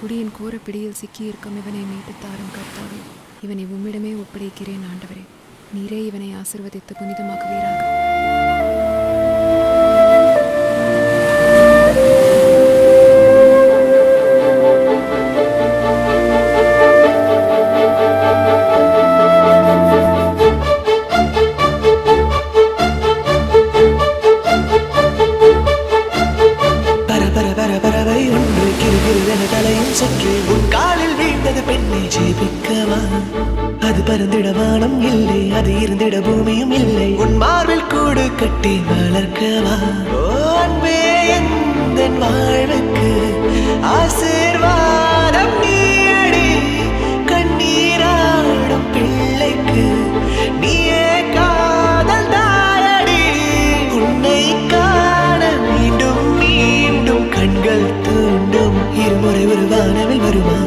குடியின் கோர பிடியில் சிக்கியிருக்கும் இவனை மீட்டு தாரும் கர்த்தாவே. இவனை உம்மிடமே ஒப்படைக்கிறேன் ஆண்டவரே. நீரே இவனை ஆசீர்வதித்து புனிதமாக்குவீராக. தலையும் சற்று உன் காலில் வீழ்ந்தது பெண்ணை ஜெபிக்கவா? அது பறந்திட வானம் இல்லை, அது இருந்திட பூமியும் இல்லை. உன் மார்பில் கூடு கட்டி வளர்க்கவா? ஓ அன்பே, எந்த வாழ்வுக்கு ஆசீர்வாதம் நீயடி. கண்ணீராடும் பிள்ளைக்கு நீயே காதல் தாயடி. உன்னை காண மீண்டும் மீண்டும் கண்கள் தூண்டும். இருமுறை ஒரு வானவில் வருமா?